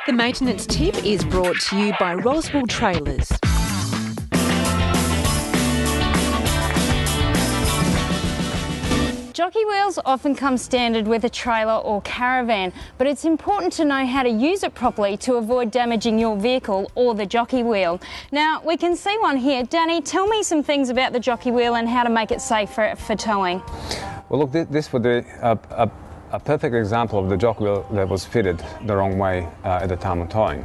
The maintenance tip is brought to you by Roswell Trailers. Jockey wheels often come standard with a trailer or caravan, but it's important to know how to use it properly to avoid damaging your vehicle or the jockey wheel. Now, we can see one here. Danny, tell me some things about the jockey wheel and how to make it safe for towing. Well, look, this would be a perfect example of the jockey wheel that was fitted the wrong way at the time of towing.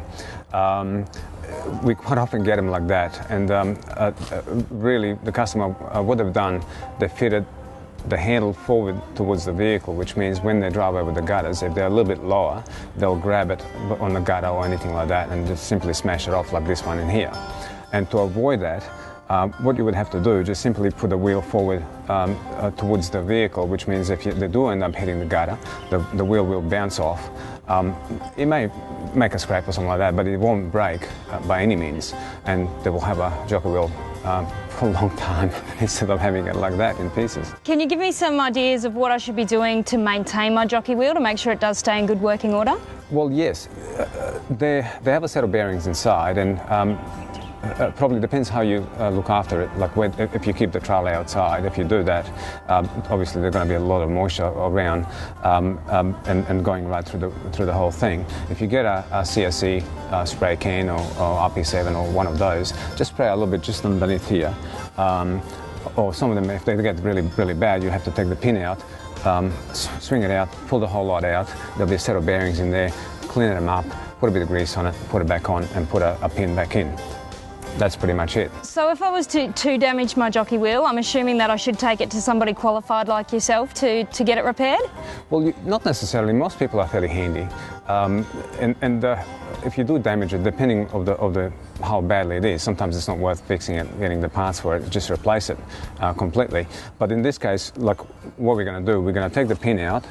We quite often get them like that, and really the customer would have done, they fitted the handle forward towards the vehicle, which means when they drive over the gutters, if they're a little bit lower, they'll grab it on the gutter or anything like that and just simply smash it off like this one in here. And to avoid that, what you would have to do is just simply put the wheel forward towards the vehicle, which means if they do end up hitting the gutter, the wheel will bounce off. It may make a scrape or something like that, but it won't break by any means, and they will have a jockey wheel for a long time instead of having it like that in pieces. Can you give me some ideas of what I should be doing to maintain my jockey wheel to make sure it does stay in good working order? Well, yes. They have a set of bearings inside, and probably depends how you look after it. Like if you keep the trailer outside, if you do that, obviously there's going to be a lot of moisture around and going right through the whole thing. If you get a CSE spray can or RP7 or one of those, just spray a little bit just underneath here. Or some of them, if they get really, really bad, you have to take the pin out, swing it out, pull the whole lot out. There'll be a set of bearings in there, clean them up, put a bit of grease on it, put it back on, and put a pin back in. That's pretty much it. So if I was to damage my jockey wheel, I'm assuming that I should take it to somebody qualified like yourself to get it repaired? Well, not necessarily. Most people are fairly handy. If you do damage it, depending of how badly it is, sometimes it's not worth fixing it, getting the parts for it, just replace it completely. But in this case, like what we're going to do, we're going to take the pin out,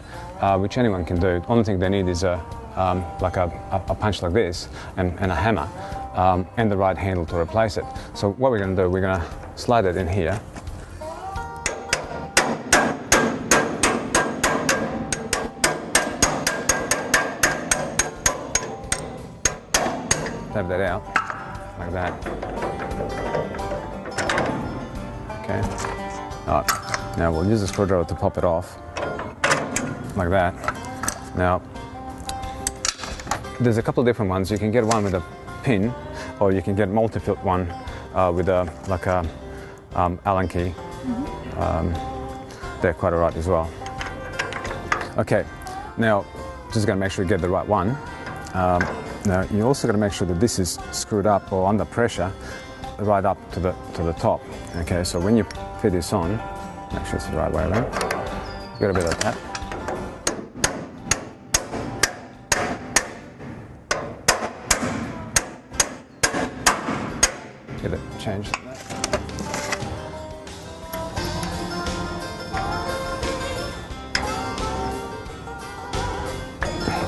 which anyone can do. The only thing they need is a punch like this and a hammer. And the right handle to replace it. So what we're going to do, we're going to slide it in here. Tap that out, like that. Okay. All right. Now we'll use the screwdriver to pop it off, like that. Now, there's a couple of different ones. You can get one with a pin, or you can get multi-fit one with a Allen key. They're quite alright as well. Okay, now just going to make sure you get the right one. Now you also got to make sure that this is screwed up or under pressure right up to the top. Okay, so when you fit this on, make sure it's the right way around. Got a bit of that. Get it changed.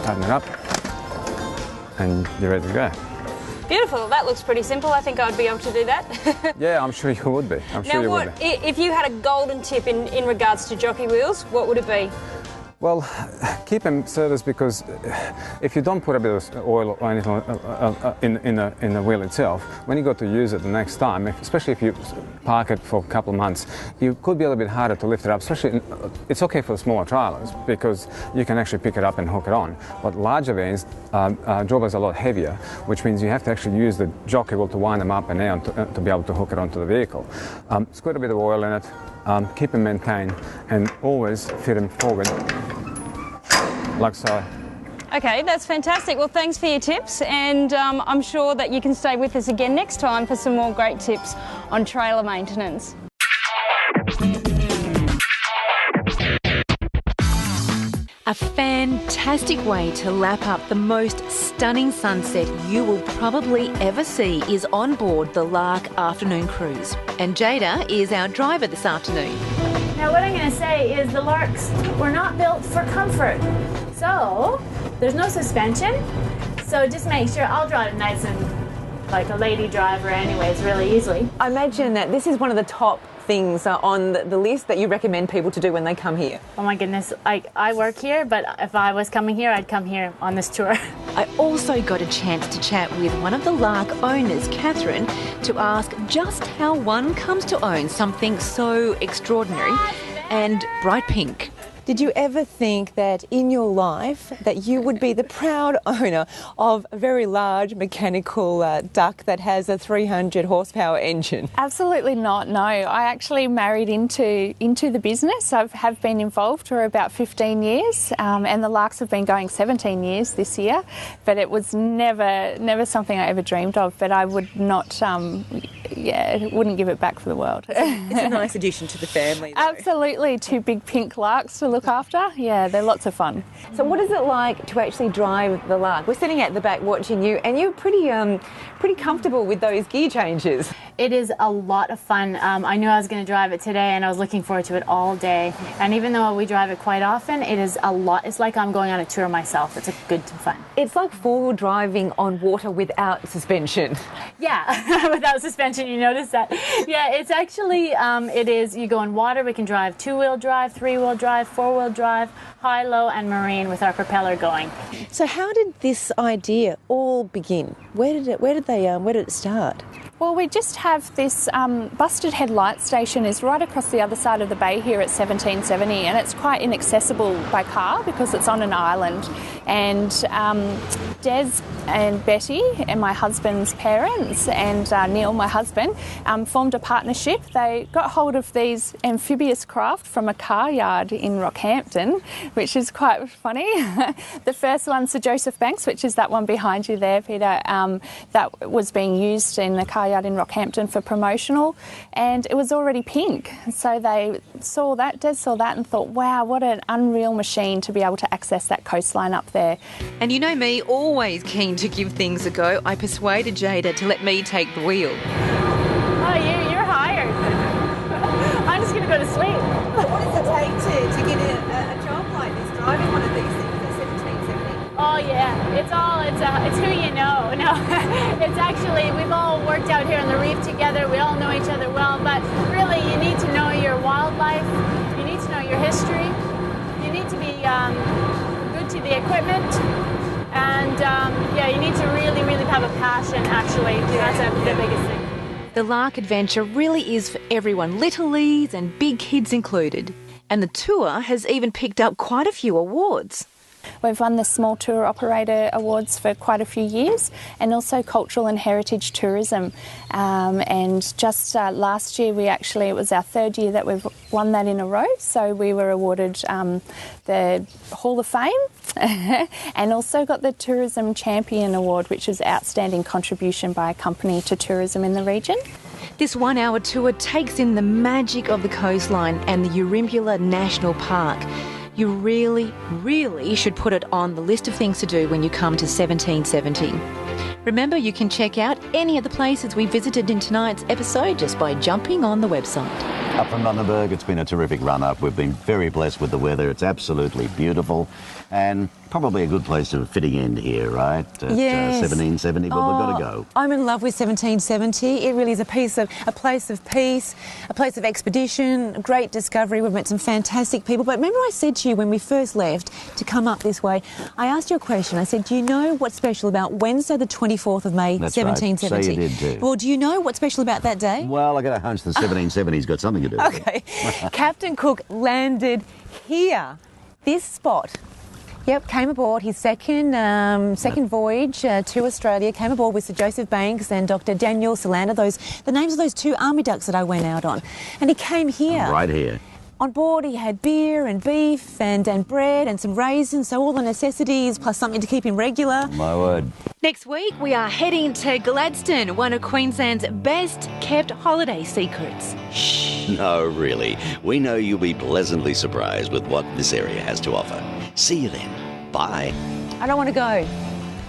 Tighten it up, and you're ready to go. Beautiful. That looks pretty simple. I think I'd be able to do that. Yeah, I'm sure you would be. If you had a golden tip in regards to jockey wheels, what would it be? Well, keep them serviced, because if you don't put a bit of oil or anything in the wheel itself, when you go to use it the next time, especially if you park it for a couple of months, you could be a little bit harder to lift it up. Especially, it's okay for the smaller trailers because you can actually pick it up and hook it on. But larger vans, drawbars are a lot heavier, which means you have to actually use the jockey wheel to wind them up and down to be able to hook it onto the vehicle. Squirt a bit of oil in it. Keep them maintained, and always fit them forward, like so. Okay, that's fantastic. Well, thanks for your tips, and I'm sure that you can stay with us again next time for some more great tips on trailer maintenance. A fantastic way to lap up the most stunning sunset you will probably ever see is on board the Lark Afternoon Cruise. And Jada is our driver this afternoon. Now what I'm going to say is the Larks were not built for comfort. So there's no suspension. So just make sure I'll drive nice and like a lady driver anyways, really easily. I imagine that this is one of the top things on the list that you recommend people to do when they come here. Oh my goodness, I work here, but if I was coming here, I'd come here on this tour. I also got a chance to chat with one of the Lark owners, Catherine, to ask just how one comes to own something so extraordinary and bright pink. Did you ever think that in your life that you would be the proud owner of a very large mechanical duck that has a 300 horsepower engine? Absolutely not, no. I actually married into the business. I have been involved for about 15 years and the Larks have been going 17 years this year, but it was never something I ever dreamed of, but I would not, wouldn't give it back for the world. It's a nice addition to the family, though. Absolutely, 2 big pink Larks to look after. Yeah, they're lots of fun. So what is it like to actually drive the Lark? We're sitting at the back watching you, and you're pretty comfortable with those gear changes. It is a lot of fun. I knew I was going to drive it today, and I was looking forward to it all day. And even though we drive it quite often, it is a lot. It's like I'm going on a tour myself. It's a good fun. It's like four-wheel driving on water without suspension. Yeah, without suspension, you notice that. Yeah, it's actually, it is, you go on water, we can drive 2-wheel drive, 3-wheel drive, 4-wheel drive, high, low, and marine with our propeller going. So how did this idea all begin? Where did it start? Well, we just have this busted head light station is right across the other side of the bay here at 1770, and it's quite inaccessible by car because it's on an island. And Des and Betty and my husband's parents and Neil, my husband, formed a partnership. They got hold of these amphibious craft from a car yard in Rockhampton, which is quite funny. The first one's the Joseph Banks, which is that one behind you there, Peter, that was being used in the car yard in Rockhampton for promotional, and it was already pink. So they saw that, Des saw that and thought, wow, what an unreal machine to be able to access that coastline up there. And you know me, always keen to give things a go. I persuaded Jada to let me take the wheel. Oh, you're hired. I'm just going to go to sleep. What does it take to get a job like this, driving one of these things at 1770? Oh yeah, it's who you know. No, it's actually, we've all worked out here on the reef together. We all know each other well, but really you need to know your wildlife. You need to know your history. You need to be good to the equipment. And you need to really, really have a passion, actually. That's the biggest thing. The Lark Adventure really is for everyone, littlies and big kids included. And the tour has even picked up quite a few awards. We've won the Small Tour Operator Awards for quite a few years, and also Cultural and Heritage Tourism. And just last year, it was our 3rd year that we've won that in a row. So we were awarded the Hall of Fame and also got the Tourism Champion Award, which is outstanding contribution by a company to tourism in the region. This 1-hour tour takes in the magic of the coastline and the Urimbula National Park. You really, really should put it on the list of things to do when you come to 1770. Remember, you can check out any of the places we visited in tonight's episode just by jumping on the website. Up from Bundaberg, it's been a terrific run-up. We've been very blessed with the weather. It's absolutely beautiful and probably a good place to fitting end here, right? At, yes. 1770, but we've got to go. I'm in love with 1770. It really is a place of peace, a place of expedition, a great discovery. We've met some fantastic people. But remember I said to you when we first left to come up this way, I asked you a question. I said, do you know what's special about Wednesday the 24th of May, That's 1770? Right. So you did too. Well, do you know what's special about that day? Well, I got a hunch the 1770's got something to do with it. Okay. Captain Cook landed here, this spot. Yep, came aboard his second voyage to Australia, came aboard with Sir Joseph Banks and Dr. Daniel Solander, the names of those 2 army ducks that I went out on. And he came here. Right here. On board he had beer and beef and bread and some raisins, so all the necessities plus something to keep him regular. My word. Next week, we are heading to Gladstone, one of Queensland's best kept holiday secrets. Shh. No, really. We know you'll be pleasantly surprised with what this area has to offer. See you then. Bye. I don't want to go.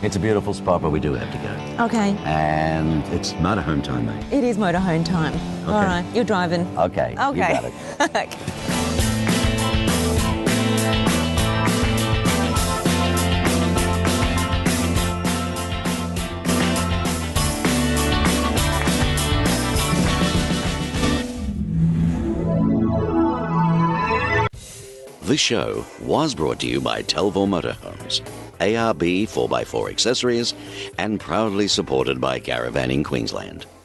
It's a beautiful spot, but we do have to go. Okay. And it's motorhome time, mate. It is motorhome time. Okay. All right, you're driving. Okay. Okay. You got it. Okay. This show was brought to you by Telvor Motorhomes. ARB 4x4 accessories and proudly supported by Caravan in Queensland.